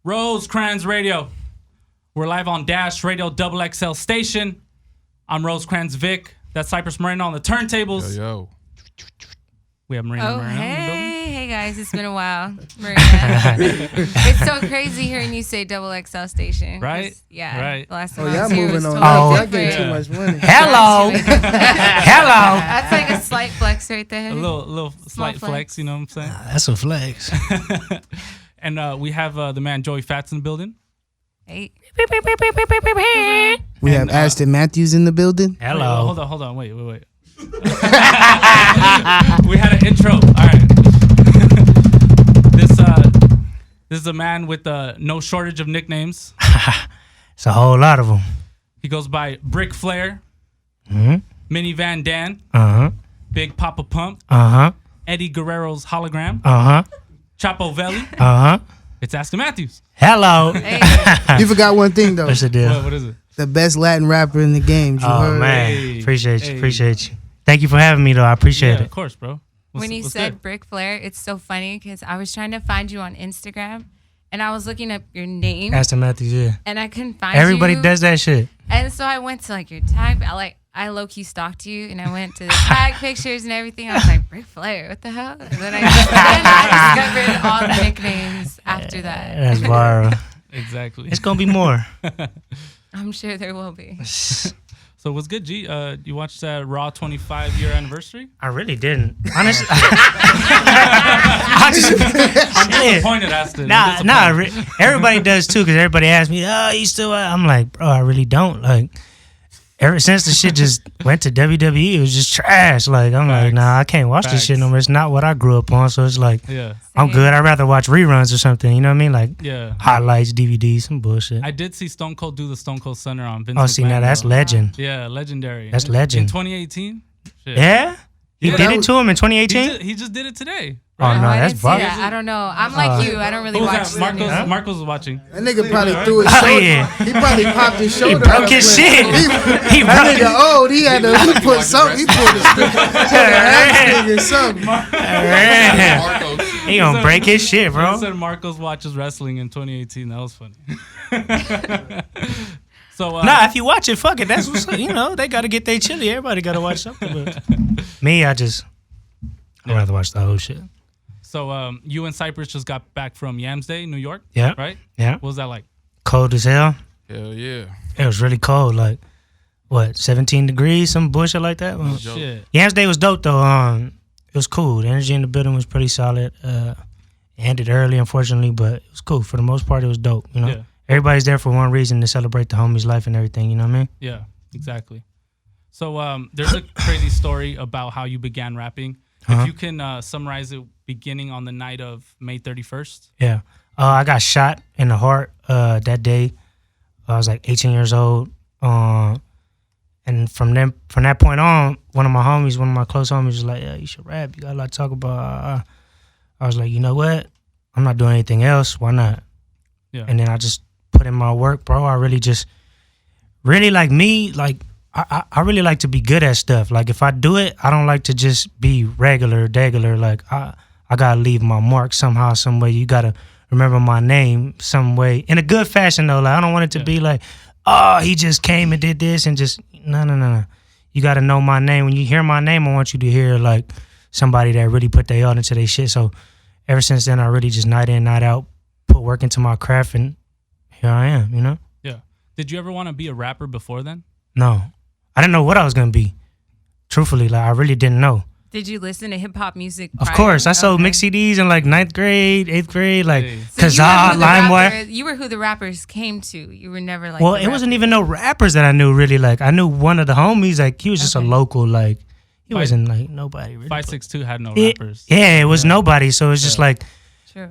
Rosecrans Radio. We're live on Dash Radio Double XL Station. I'm Rosecrans Vic. That's Cypress Marina on the turntables. Yo. We have Marina. Hey guys, it's been a while. Marina. It's so crazy hearing you say Double XL Station. Right? Yeah. Right. The last time y'all moving on. Totally Y'all getting too much money. Hello. Hello. That's like a slight flex right there. A little slight flex, you know what I'm saying? That's a flex. And we have the man Joey Fats in the building. Hey. We have Aston Matthews in the building. Hello. Wait, hold on. Wait. We had an intro. All right. This is a man with no shortage of nicknames. It's a whole lot of them. He goes by Brick Flair, Minivan Dan, Big Papa Pump, Eddie Guerrero's Hologram, Chapoveli. It's Aston Matthews. Hello. Hey. You forgot one thing though. What's the deal? What is it? The best Latin rapper in the game. You heard? Man, Hey. appreciate you. Hey. Appreciate you. Thank you for having me though. I appreciate Yeah, it. of course, bro. When you said Brick Flair, it's so funny because I was trying to find you on Instagram and I was looking up your name Aston Matthews, yeah. and I couldn't find you. Everybody does that shit. And so I went to like your tag. I low-key stalked you and I went to the tag pictures and everything. I was like, Brick Flair, what the hell? And then I discovered all the nicknames after that. That's viral. Exactly. It's gonna be more. I'm sure there will be. So what's good, G? You watched that Raw 25-year anniversary? I really didn't. Honestly. I'm disappointed, Aston. Everybody does too, because everybody asks me, "Oh, you still?" I'm like, bro, I really don't. Like, ever since the shit just went to WWE, it was just trash. Like, I'm like, nah, I can't watch this shit no more. It's not what I grew up on. So it's like, I'm good. I'd rather watch reruns or something. You know what I mean? Like, highlights, DVDs, some bullshit. I did see Stone Cold do the Stone Cold Center on Vince. Oh, see, now that's legend. Yeah, legendary. That's legend. In 2018? Shit. Yeah? He did it to him in 2018? He just did it today. Oh, no, that's viral. I don't know. I'm like you. I don't really watch that? Marcos was watching. That nigga probably threw his shoulder. He probably popped his shoulder. He broke his shit. He that nigga old. He had to put something. He pulled his something. He gonna break his shit, bro. He said Marcos watches wrestling in 2018. That was funny. So nah, if you watch it, fuck it. That's what's they gotta get their chili. Everybody gotta watch something. But me, I'd rather watch the whole shit. So you and Cypress just got back from Yams Day, New York. Yeah. Right? Yeah. What was that like? Cold as hell. Hell yeah. It was really cold. Like, what, 17 degrees, some bullshit like that? Oh, shit. Yams Day was dope, though. It was cool. The energy in the building was pretty solid. It ended early, unfortunately, but it was cool. For the most part, it was dope, Yeah. Everybody's there for one reason, to celebrate the homie's life and everything, you know what I mean? Yeah, exactly. So there's a crazy story about how you began rapping. If you can summarize it beginning on the night of May 31st. Yeah. I got shot in the heart that day. I was like 18 years old. And from that point on, one of my close homies was like, yeah, you should rap. You got a lot to talk about. I was like, you know what? I'm not doing anything else. Why not? Yeah. And then I just put in my work, bro. I really like me, like, I really like to be good at stuff. Like, if I do it, I don't like to just be regular. Like, I gotta leave my mark somehow, some way. You gotta remember my name some way, in a good fashion though. Like, I don't want it to be like, oh, he just came and did this and just no. You gotta know my name. When you hear my name, I want you to hear like somebody that really put their all into their shit. So ever since then, I really just night in, night out, put work into my craft, and here I am. Yeah. Did you ever want to be a rapper before then? No. I didn't know what I was gonna be. Truthfully, like, I really didn't know. Did you listen to hip hop music? Of course, I sold mix CDs in like 9th grade, 8th grade, like Kazaa, LimeWire. You were who the rappers came to. You were never like. Well, it wasn't even no rappers that I knew really. Like, I knew one of the homies. Like, he was just a local. Like, he wasn't like nobody really. 562 had no rappers. Yeah, it was nobody. So it was just like, true.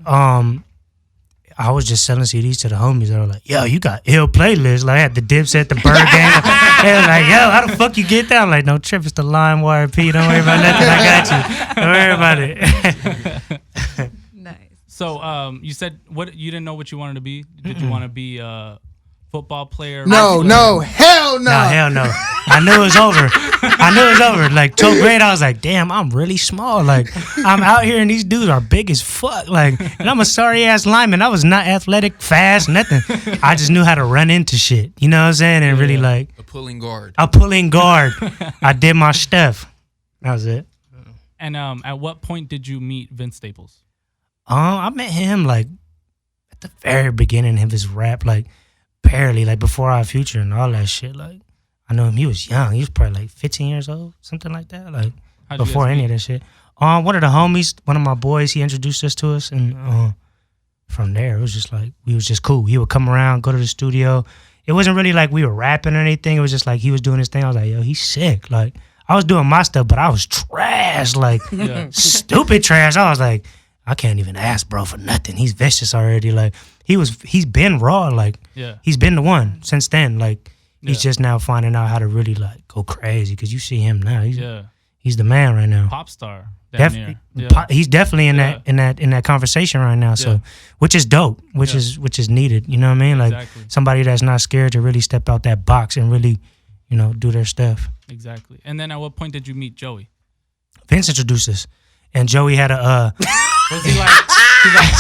I was just selling CDs to the homies. They were like, yo, you got ill playlists. Like, I had the Dipset, the Bird Gang. They were like, yo, how the fuck you get that? I'm like, no trip, it's the LimeWire P. Don't worry about nothing. I got you. Don't worry about it. Nice. So you said you didn't know what you wanted to be. Did you want to be a football player? No, hell no. No, hell no. I knew it was over. I knew it was over. Like 12th grade, I was like, damn, I'm really small. Like I'm out here and these dudes are big as fuck. Like, and I'm a sorry ass lineman. I was not athletic, fast, nothing. I just knew how to run into shit. You know what I'm saying? And really like a pulling guard. I did my stuff. That was it. And at what point did you meet Vince Staples? I met him like at the very beginning of his rap, like barely, like before Our Future and all that shit. Like I know him, he was young. He was probably like 15 years old, something like that. Like before any of that shit. One of the homies, one of my boys, he introduced us to us, and from there it was just like we was just cool. He would come around, go to the studio. It wasn't really like we were rapping or anything. It was just like he was doing his thing. I was like, yo, he's sick. Like I was doing my stuff, but I was trash, like stupid trash. I was like, I can't even ask bro for nothing. He's vicious already. Like he's been raw. Like he's been the one since then. Like he's just now finding out how to really like go crazy. Cause you see him now. He's the man right now. Pop star. He's definitely in that conversation right now. So which is dope. Which is needed. You know what I mean? Like somebody that's not scared to really step out that box and really, you know, do their stuff. Exactly. And then at what point did you meet Joey? Vince introduced us, and Joey had a. Was he like, he's like,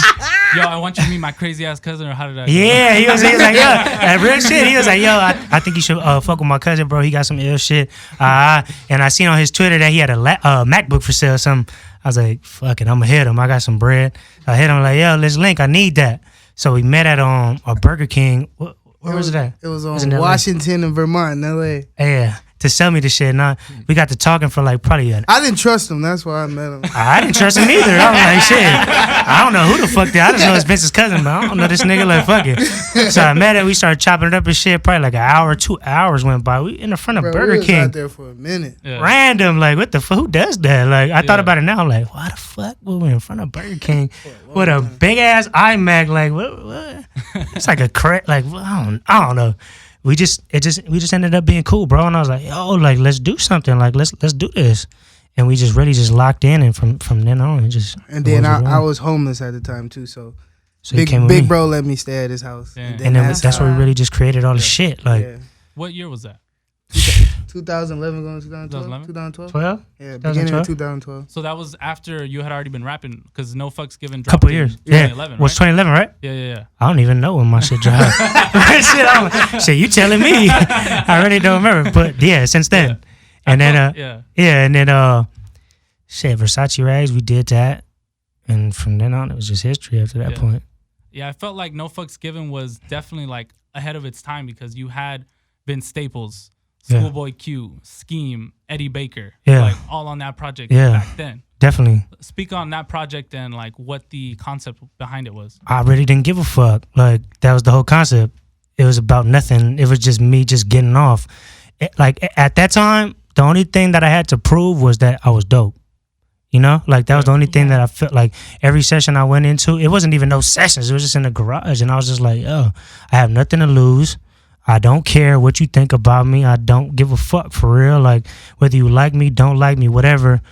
yo, I want you to meet my crazy ass cousin, or how did I? Yeah, he was like, yo, real shit. He was like, yo, I think you should fuck with my cousin, bro. He got some ill shit. And I seen on his Twitter that he had a MacBook for sale or something. I was like, fuck it, I'm gonna hit him. I got some bread. I hit him like, yo, let's link. I need that. So we met at a Burger King. Where was it at? It was on Washington and Vermont in L.A. Yeah, to sell me the shit. And we got to talking for like probably I didn't trust him. That's why I met him. I didn't trust him either. I was like, shit. I don't know who the fuck that. I just know it's Vince's cousin, but I don't know this nigga. Like, fuck it. So I met him. We started chopping it up and shit. Probably like an hour, 2 hours went by. We in the front of Burger King. We was out there for a minute. Yeah. Random. Like, what the fuck? Who does that? Like, I thought about it now. Like, why the fuck were we in front of Burger King with a big ass iMac? Like, what? It's like a crap. Like, I don't know. We just ended up being cool, bro. And I was like, yo, like let's do something. Like let's do this. And we just really just locked in, and from then on, it just. And then I was homeless at the time too, so big bro let me stay at his house. Yeah. And then that's where we really just created all the shit. Like, what year was that? 2011 going to 2012. 2012. 12? Yeah, beginning of 2012. So that was after you had already been rapping, because No Fucks Given dropped. Couple years. 2011, was 2011, right? Yeah. I don't even know when my shit dropped. shit, you telling me? I really don't remember. But yeah, since then, and then and then shit, Versace rags, we did that, and from then on, it was just history after that point. Yeah, I felt like No Fucks Given was definitely like ahead of its time, because you had Vince Staples, Schoolboy Q, Scheme, Eddie Baker, like all on that project back then. Definitely. Speak on that project and like what the concept behind it was. I really didn't give a fuck. Like that was the whole concept. It was about nothing. It was just me just getting off. Like at that time, the only thing that I had to prove was that I was dope. You know, like that was the only thing that I felt like every session I went into, it wasn't even no sessions. It was just in the garage, and I was just like, oh, I have nothing to lose. I don't care what you think about me. I don't give a fuck for real. Like whether you like me, don't like me, whatever.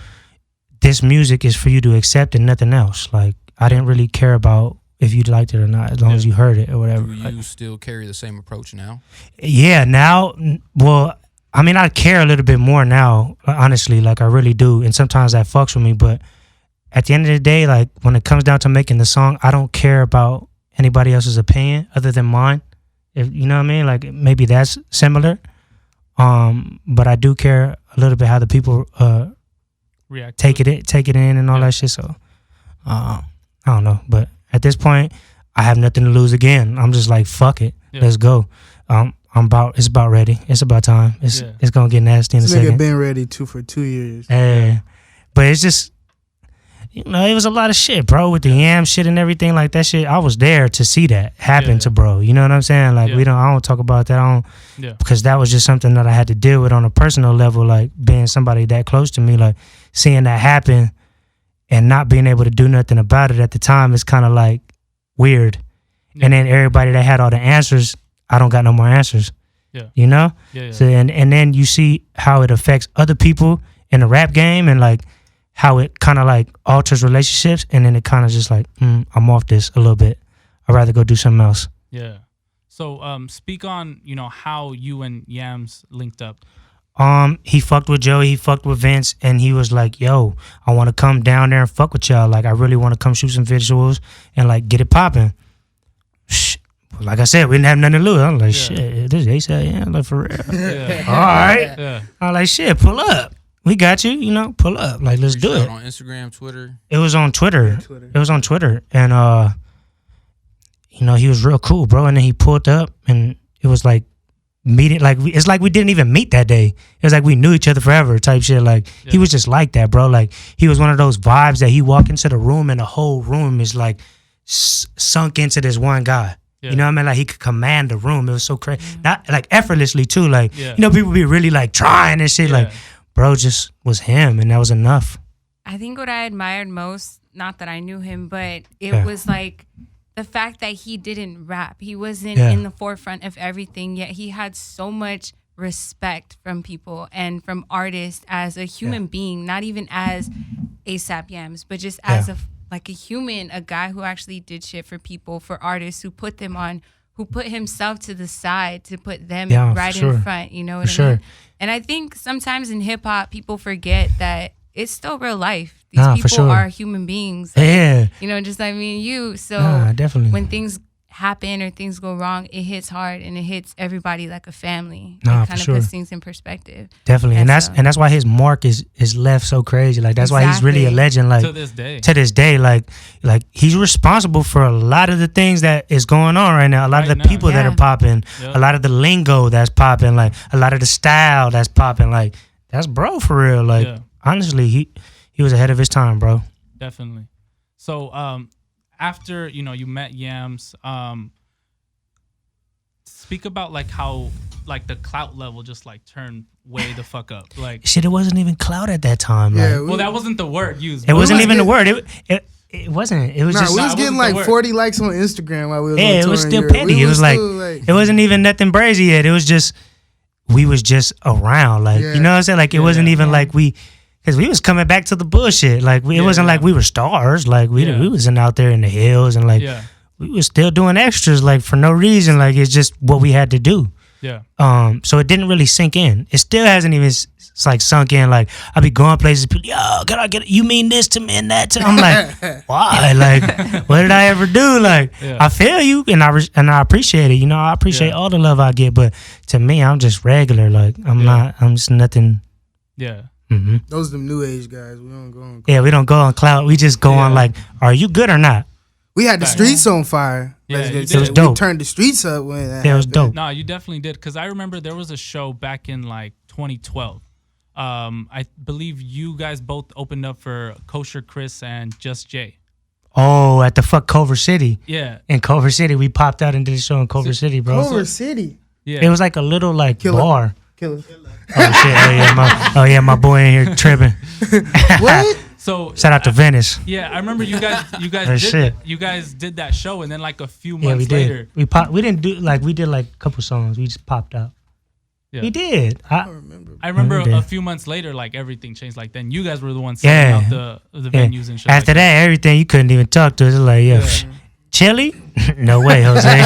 This music is for you to accept and nothing else. Like I didn't really care about if you liked it or not, as long as you heard it or whatever. Do you still carry the same approach now? Yeah, now, well, I mean, I care a little bit more now, honestly. Like I really do, and sometimes that fucks with me. But at the end of the day, like when it comes down to making the song, I don't care about anybody else's opinion other than mine. If you know what I mean, like maybe that's similar, but I do care a little bit how the people react, take it in, and all that shit. So I don't know, but at this point, I have nothing to lose again. I'm just like, fuck it, let's go. It's about ready. It's about time. It's gonna get nasty in a second. Nigga been ready for 2 years. Yeah, but it's just. You know, it was a lot of shit, bro, with the Yam shit and everything like that shit. I was there to see that happen to bro. You know what I'm saying? Like I don't talk about that. Because that was just something that I had to deal with on a personal level, like being somebody that close to me, like seeing that happen and not being able to do nothing about it at the time is kind of like weird. Yeah. And then everybody that had all the answers, I don't got no more answers. Yeah. You know? Yeah. So and then you see how it affects other people in the rap game, and like how it kind of like alters relationships, and then it kind of just like, I'm off this a little bit. I'd rather go do something else. Yeah. So speak on, how you and Yams linked up. He fucked with Joey, he fucked with Vince, and he was like, yo, I want to come down there and fuck with y'all. Like, I really want to come shoot some visuals and, like, get it popping. Like I said, we didn't have nothing to lose. I was like, shit, this A AP Yams, like, for real. Yeah. All right. Yeah. I was like, shit, pull up. We got you, you know, pull up. Like, let's do it. On Instagram, Twitter? It was on Twitter. Yeah, Twitter. It was on Twitter. And, you know, he was real cool, bro. And then he pulled up, and it was like, meeting, like, it's like we didn't even meet that day. It was like we knew each other forever type shit. Like, he was just like that, bro. Like, he was one of those vibes that he walk into the room and the whole room is like sunk into this one guy. You know what I mean? Like, he could command the room. It was so crazy. Not like effortlessly too. Like, you know, people be really like trying and shit. Like, bro just was him, and that was enough. I think what I admired most, not that I knew him, but it was like the fact that he didn't rap. He wasn't in the forefront of everything, yet he had so much respect from people and from artists as a human being, not even as A$AP Yams, but just as a human, a guy who actually did shit for people, for artists, who put them on, who put himself to the side to put them right in front, you know what I mean? And I think sometimes in hip hop, people forget that it's still real life. These people are human beings. Like, you know, just like me and you. So definitely. When things happen or things go wrong, it hits hard and it hits everybody like a family. It kind of puts things in perspective. Definitely. And that's why his mark is left so crazy. Like, that's why he's really a legend. Like, to this day, like he's responsible for a lot of the things that is going on right now. A lot of the people that are popping, a lot of the lingo that's popping, like a lot of the style that's popping. Like, that's bro for real. Like, honestly, he was ahead of his time, bro. Definitely. So, after, you know, you met Yams, speak about like how like the clout level just like turned way the fuck up. Like, shit, it wasn't even clout at that time. Yeah, like, well, that wasn't the word used. It wasn't even the word. It wasn't. It was just. We was getting like 40 likes on Instagram while we was on it tour was in still Europe. petty. It was like it wasn't even nothing brazy yet. It was just we was just around. Like, you know what I'm saying? Like, it wasn't even like we. Because we was coming back to the bullshit. Like, it wasn't like we were stars. Like, we wasn't out there in the hills. And, like, we was still doing extras, like, for no reason. Like, it's just what we had to do. Yeah. So it didn't really sink in. It still hasn't even, like, sunk in. Like, I be going places, people, yo, can I get it? You mean this to me and that to me? I'm like, why? Like, what did I ever do? Like, I feel you, and I appreciate it. You know, I appreciate all the love I get. But to me, I'm just regular. Like, I'm just nothing. Yeah. Mm-hmm. Those are them new age guys. We don't go on clout. Yeah, we don't go on clout. We just go on like, are you good or not? We had the streets on fire. Yeah, it was dope. We turned the streets up when that it was dope. No, you definitely did. Because I remember there was a show back in like 2012. I believe you guys both opened up for Kosher Chris and Just Jay. Oh, at the Culver City. Yeah. In Culver City. We popped out and did a show in Culver City, bro. Culver City? Yeah. It was like a little like bar. Killer. Oh shit! My boy in here tripping. What? So shout out to Venice. Yeah, I remember you guys did that show, and then like a few months later, we didn't do like we did like a couple songs. We just popped out. Yeah. We did. I remember a few months later, like everything changed. Like then you guys were the ones selling out the venues and shit. After that, everything you couldn't even talk to us. It was like, Chili? No way, Jose.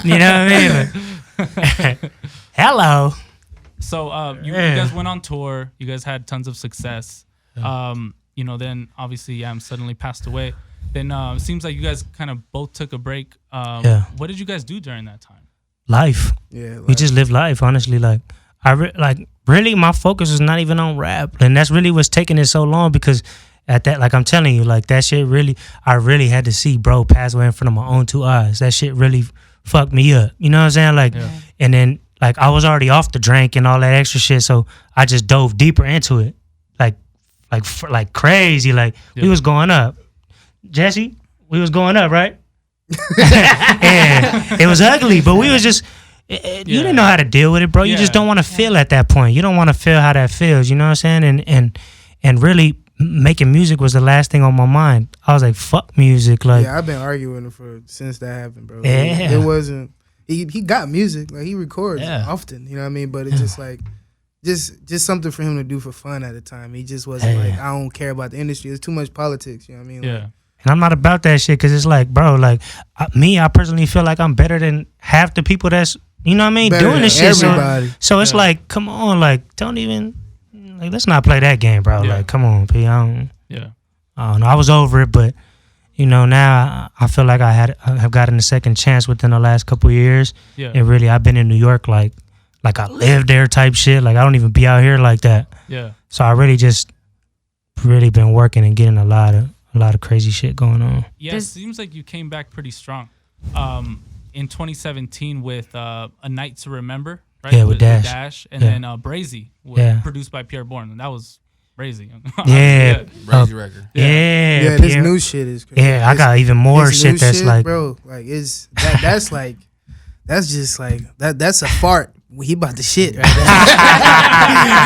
You know what I mean? Hello. So you guys went on tour. You guys had tons of success. You know, then obviously Yams suddenly passed away. Then it seems like you guys kind of both took a break. What did you guys do during that time? Life. Yeah, we just lived life. Honestly, like really, my focus was not even on rap, and that's really what's taking it so long because. At that, like I'm telling you, like that shit really, I really had to see bro pass away in front of my own two eyes. That shit really fucked me up. You know what I'm saying? Like, and then like I was already off the drink and all that extra shit, so I just dove deeper into it, like crazy. Like we was going up, Jesse. We was going up, right? And it was ugly, but we was just. You didn't know how to deal with it, bro. You just don't want to feel at that point. You don't want to feel how that feels. You know what I'm saying? And really. Making music was the last thing on my mind. I was like, "Fuck music!" Like, I've been arguing since that happened, bro. Yeah, it wasn't. He got music, like he records often. You know what I mean? But it's just like, just something for him to do for fun at the time. He just wasn't like, I don't care about the industry. It's too much politics. You know what I mean? Yeah. Like, and I'm not about that shit because it's like, bro, like I personally feel like I'm better than half the people that's you know what I mean, Better doing this shit. everybody. So it's like, come on, like, don't even, like, let's not play that game, bro. Like, come on, P. I don't know. I was over it, but you know, now I feel like I have gotten a second chance within the last couple of years. Yeah. And really, I've been in New York like I live there type shit. Like I don't even be out here like that. Yeah. So I really just really been working and getting a lot of crazy shit going on. Yeah, it seems like you came back pretty strong. In 2017 with A Night to Remember, right? Yeah, with Dash. And then Brazy, produced by Pierre Bourne. And that was Brazy. Brazy record. Yeah, this new shit is crazy. Yeah, I got even more shit that's shit, like, bro, like that's like that's just like that's a fart. He about to shit right there.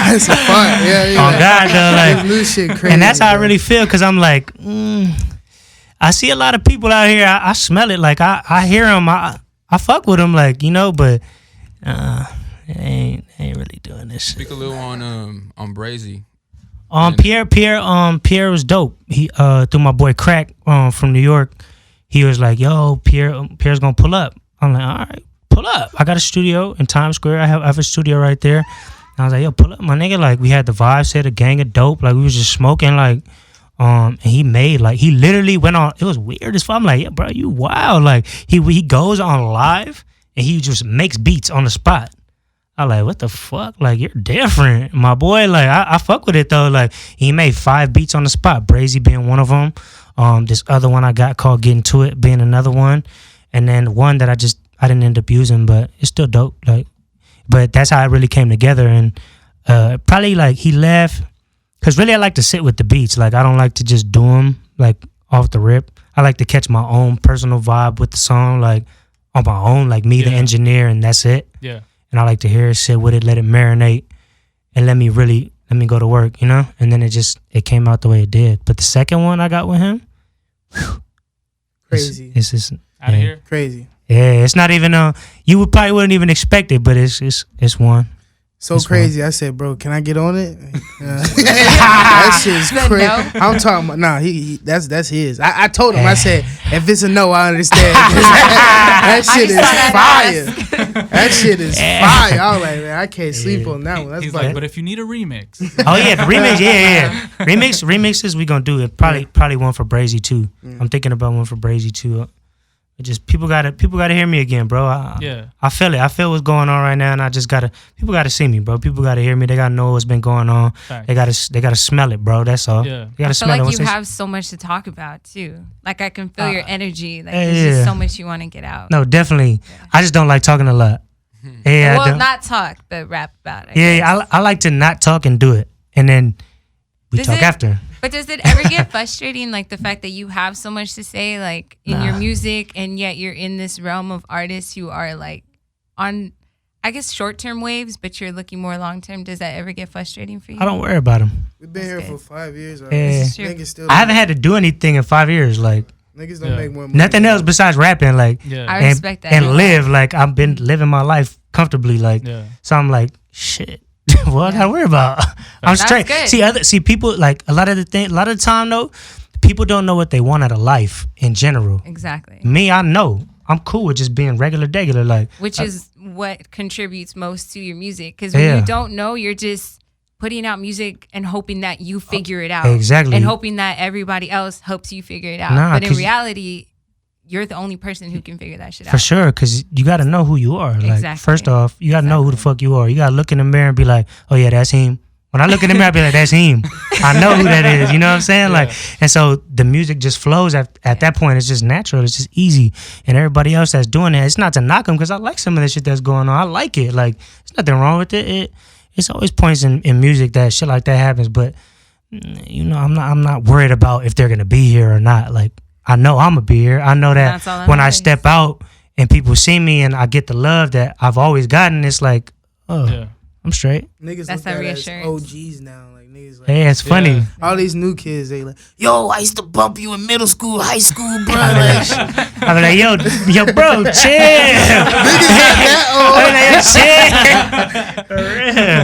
That's a fart. Yeah. Oh God, though, like this new shit crazy. And that's how I really feel, because I'm like, I see a lot of people out here. I smell it. Like I hear them. I fuck with them. Like, you know, but ain't really doing this shit. Speak a little on Brazy. Pierre was dope. He through my boy Crack from New York. He was like, yo, Pierre's gonna pull up. I'm like, all right, pull up. I got a studio in Times Square. I have a studio right there. And I was like, yo, pull up, my nigga. Like, we had the vibe set, a gang of dope. Like, we was just smoking, like, and he made, like, he literally went on. It was weird as fuck. I'm like, yeah, bro, you wild. Like, he goes on live and he just makes beats on the spot. I like, what the fuck? Like, you're different, my boy. Like, I fuck with it though. Like, he made 5 beats on the spot, Brazy being one of them. This other one I got called Getting To It being another one, and then one that I didn't end up using, but it's still dope. Like, but that's how it really came together. And probably like he left, because really I like to sit with the beats. Like, I don't like to just do them like off the rip. I like to catch my own personal vibe with the song, like on my own, like me, the engineer, and that's it. Yeah. And I like to hear it, sit with it, let it marinate, and let me go to work, you know? And then it came out the way it did. But the second one I got with him, crazy. It's just out of here. Crazy. Yeah, it's not even you wouldn't even expect it, but it's one. So it's crazy. One. I said, bro, can I get on it? That shit's crazy. No? I'm talking about that's his. I told him, I said, if it's a no, I understand. That shit is fire. That shit is fire. I was like, man, I can't sleep on that one. That's He's like, but if you need a remix. Oh yeah, the remix, yeah. Remixes we gonna do it. Probably one for Brazy too. I'm thinking about one for Brazy too. Just people gotta hear me again, bro. I feel it. I feel what's going on right now, and people gotta see me, bro. People gotta hear me. They gotta know what's been going on. Thanks. They gotta smell it, bro. That's all. Yeah. They gotta smell it. I feel like you have so much to talk about too. Like, I can feel your energy. Like, there's just so much you want to get out. No, definitely. Yeah. I just don't like talking a lot. Yeah, well, not talk, but rap about it. I like to not talk and do it, and then we talk after. But does it ever get frustrating, like the fact that you have so much to say, like in your music, and yet you're in this realm of artists who are like on, I guess, short-term waves, but you're looking more long-term? Does that ever get frustrating for you? I don't worry about them. We've been here for 5 years. I haven't had to do anything in 5 years. Like, niggas don't make more money. Nothing else besides rapping. Like, I respect that. And live. Like, I've been living my life comfortably. Like, so I'm like, shit. What I gotta worry about? I'm straight. See people, like, a lot of the time though, people don't know what they want out of life in general. Exactly. Me, I know. I'm cool with just being regular, like, which is what contributes most to your music. Because when you don't know, you're just putting out music and hoping that you figure it out. Exactly. And hoping that everybody else helps you figure it out. But in reality, you're the only person who can figure that shit out. For sure, because you got to know who you are. Like, exactly. First off, you got to know who the fuck you are. You got to look in the mirror and be like, oh yeah, that's him. When I look in the mirror, I be like, that's him. I know who that is. You know what I'm saying? Like, and so the music just flows at that point. It's just natural. It's just easy. And everybody else that's doing that, it's not to knock them, because I like some of the shit that's going on. I like it. Like, there's nothing wrong with it. It's always points in music that shit like that happens. But, you know, I'm not worried about if they're going to be here or not. Like, I know I'm going to be here. I know that when I step out and people see me and I get the love that I've always gotten, it's like, I'm straight. Niggas that's look at us OGs now. Like, Niggas like, yeah, it's funny. All these new kids, they like, yo, I used to bump you in middle school, high school, bro. I'm like, yo, bro, chill. Niggas not that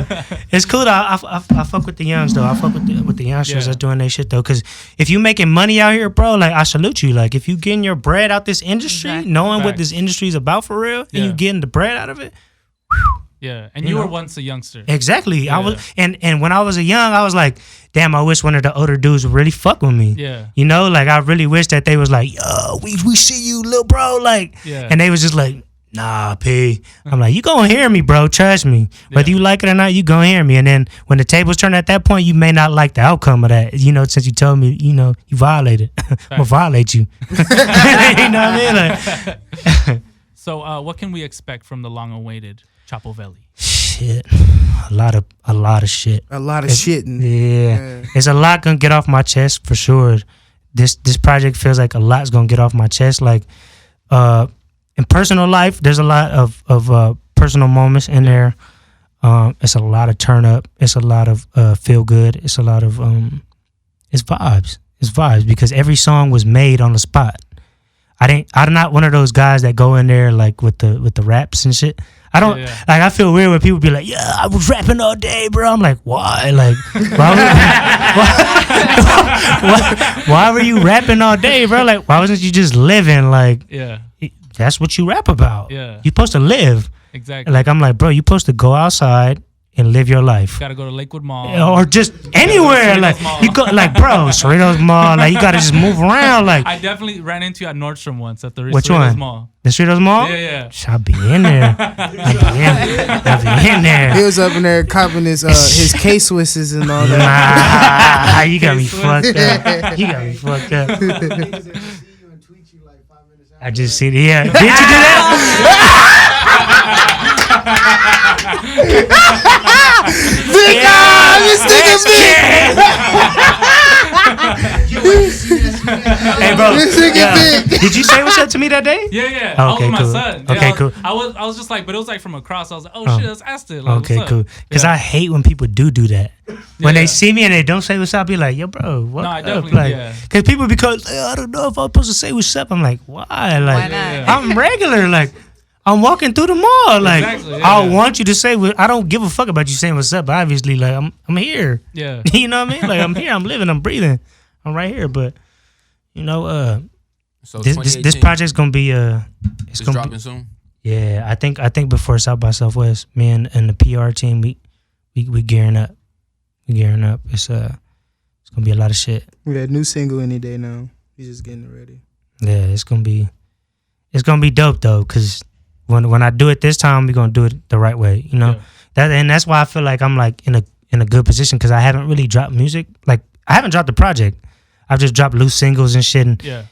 old. It's cool though. I fuck with the youngs though. I fuck with the youngsters that's doing their shit though. Cause if you making money out here, bro, like I salute you. Like if you getting your bread out this industry, knowing what this industry is about for real, and you getting the bread out of it. Yeah, and you were once a youngster. Exactly. Yeah. I was, and when I was a young, I was like, damn, I wish one of the older dudes would really fuck with me. Yeah. You know, like I really wish that they was like, yo, we see you, little bro, like, and they was just like, nah, P. I'm like, you gonna hear me, bro. Trust me. Whether you like it or not, you gonna hear me. And then when the tables turn at that point, you may not like the outcome of that. You know, since you told me, you know, you violated. I'm gonna violate you. You know what I mean? Like, so, what can we expect from the long-awaited Chapoveli? Shit, a lot of shit. A lot of shitting. Yeah, it's a lot gonna get off my chest for sure. This project feels like a lot's gonna get off my chest. Like, in personal life, there's a lot of personal moments in there. It's a lot of turn up. It's a lot of feel good. It's a lot of it's vibes. It's vibes because every song was made on the spot. I'm not one of those guys that go in there like with the raps and shit. I don't like. I feel weird when people be like, "Yeah, I was rapping all day, bro." I'm like, "Why? Like, why were you rapping all day, bro? Like, why wasn't you just living? Like, that's what you rap about. Yeah, you're supposed to live. Exactly. Like, I'm like, bro, you're supposed to go outside and live your life. Gotta go to Lakewood Mall or just anywhere. Like you go, like bro, Cerritos Mall. Like you gotta just move around. Like I definitely ran into you at Nordstrom once at the Which Cerritos one? Mall. The Cerritos Mall? Yeah. I'll be in there. I'll be in there. He was up in there copping his K-Swisses and all that. Nah, you got me fucked up. You got me fucked up. I just see it. Yeah. Did you do that? Hey, bro. Did you say what's up to me that day? Yeah. Oh, okay, I was with cool. my son. Okay, yeah, cool. I was just like, but it was like from across. I was like, oh shit, that's Aston. Like, okay, cool. Because I hate when people do that. When they see me and they don't say what's up, be like, yo, bro, what up? Like, because people because I don't know if I'm supposed to say what's up. I'm like, why? Like, I'm regular. Like, I'm walking through the mall. Like, I want you to say. I don't give a fuck about you saying what's up. But obviously, like, I'm here. Yeah. You know what I mean? Like, I'm here. I'm living. I'm breathing. I'm right here. But you know, so this project's gonna be it's gonna dropping soon. Yeah, I think before South by Southwest, me and the PR team, we gearing up. We gearing up. It's gonna be a lot of shit. We got a new single any day now. We just getting it ready. Yeah, it's gonna be dope though, cause when I do it this time, we're gonna do it the right way. You know that's why I feel like I'm like in a good position, cause I haven't really dropped music. Like I haven't dropped the project. I've just dropped loose singles and shit. And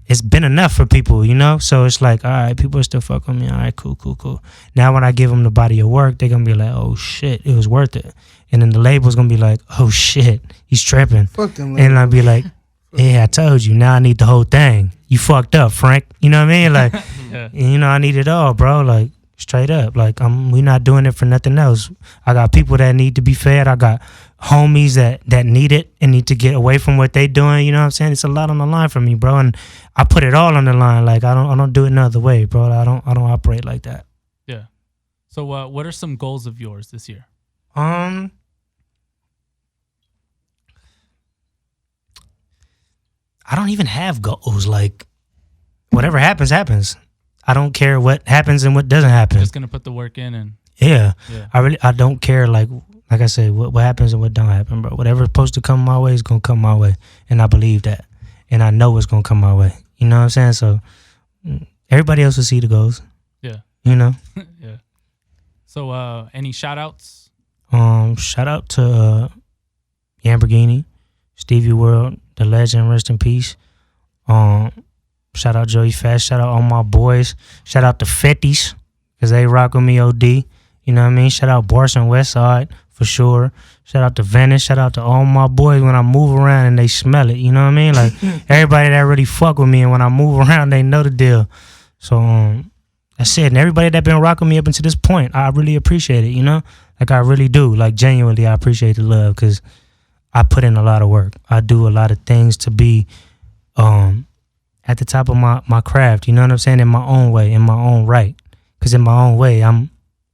it's been enough for people, you know? So it's like, all right, people still fuck with me. All right, cool. Now when I give them the body of work, they're going to be like, oh, shit, it was worth it. And then the label's going to be like, oh, shit, he's tripping. Fuck them. And I'll be like, yeah, I told you. Now I need the whole thing. You fucked up, Frank. You know what I mean? Like, you know, I need it all, bro. Like, straight up. Like, we're not doing it for nothing else. I got people that need to be fed. I got homies that need it and need to get away from what they doing. You know what I'm saying? It's a lot on the line for me, bro. And I put it all on the line. Like, I don't do it another way, bro. I don't operate like that. Yeah. So what are some goals of yours this year? I don't even have goals. Like, whatever happens, happens. I don't care what happens and what doesn't happen. Just gonna put the work in and I don't care. Like I said, what happens and what don't happen, bro. Whatever's supposed to come my way is gonna come my way, and I believe that, and I know it's gonna come my way. You know what I'm saying? So everybody else will see the goals. Yeah. You know. Yeah. So any shout outs? Shout out to Lamborghini, Stevie World, the legend, rest in peace. Shout out Joey Fast. Shout out all my boys. Shout out the 50s, because they rock with me OD. You know what I mean? Shout out Barson Westside for sure. Shout out to Venice. Shout out to all my boys when I move around and they smell it. You know what I mean? Like everybody that really fuck with me, and when I move around, they know the deal. So That's it. And everybody that been rocking me up until this point, I really appreciate it, you know? Like, I really do. Like, genuinely, I appreciate the love because I put in a lot of work. I do a lot of things to be at the top of my craft, you know what I'm saying? In my own way, in my own right. Because in my own way, I'm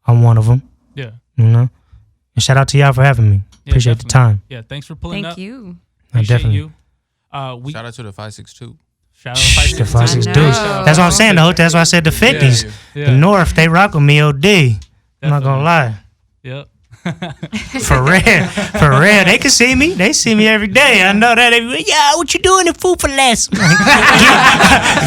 one of them. Yeah. You know? And shout out to y'all for having me. Yeah, appreciate definitely. the time. Yeah, thanks for pulling up. Thank you. Appreciate definitely. you. Shout out to the 562. Shout out to 562. The 562. know. That's what I'm saying. That's why I said the 50s. Yeah. The North, they rock with me OD. I'm not going to lie. Yep. For real. They can see me. They see me every day. I know that. They be like, yeah, what you doing in Food for Less?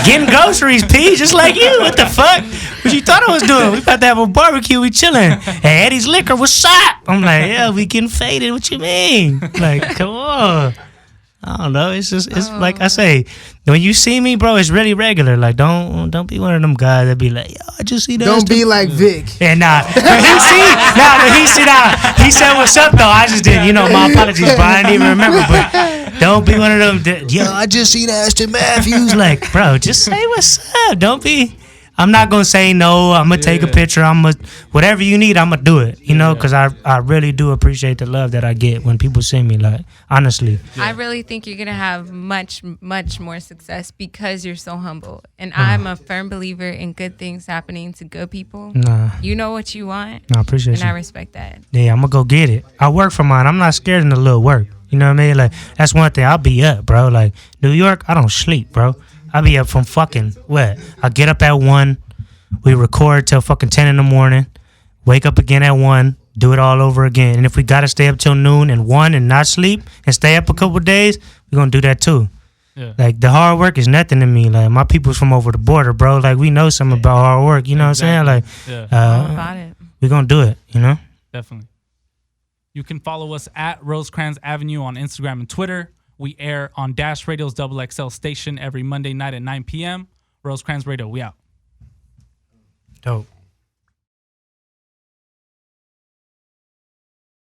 Getting groceries, P, just like you. What the fuck? What you thought I was doing? We about to have a barbecue. We chilling. Hey, Eddie's Liquor, what's up? I'm like, yeah, we getting faded. What you mean? Like, come on. I don't know. It's just, it's like I say, when you see me, bro, it's really regular. Like, don't be one of them guys that be like, yo, I just see that. Don't be like Vic. Yeah, nah. He said what's up though. I just didn't. You know, my apologies, bro. I didn't even remember. But don't be one of them. Yo, I just seen Aston Matthews. Like, bro, just say what's up. Don't be. I'm not gonna say no. I'm gonna take a picture. Whatever you need, I'm gonna do it. You know, because I really do appreciate the love that I get when people see me. Like, honestly, I really think you're gonna have much more success because you're so humble. And I'm a firm believer in good things happening to good people. Nah. You know what you want. I appreciate and you. I respect that. Yeah, I'm gonna go get it. I work for mine. I'm not scared in the little work. You know what I mean? Like, that's one thing. I'll be up, bro. Like, New York, I don't sleep, bro. I be up from fucking what? I get up at 1. We record till fucking 10 in the morning. Wake up again at 1. Do it all over again. And if we gotta stay up till noon and 1 and not sleep and stay up a couple of days, we're gonna do that too. Yeah. Like, the hard work is nothing to me. Like, my people's from over the border, bro. Like, we know something about hard work. You know what I'm saying? Like, all about it. We're gonna do it. You know? Definitely. You can follow us at Rosecrans Avenue on Instagram and Twitter. We air on Dash Radio's XXL station every Monday night at 9 p.m. Rosecrans Radio, we out. Dope.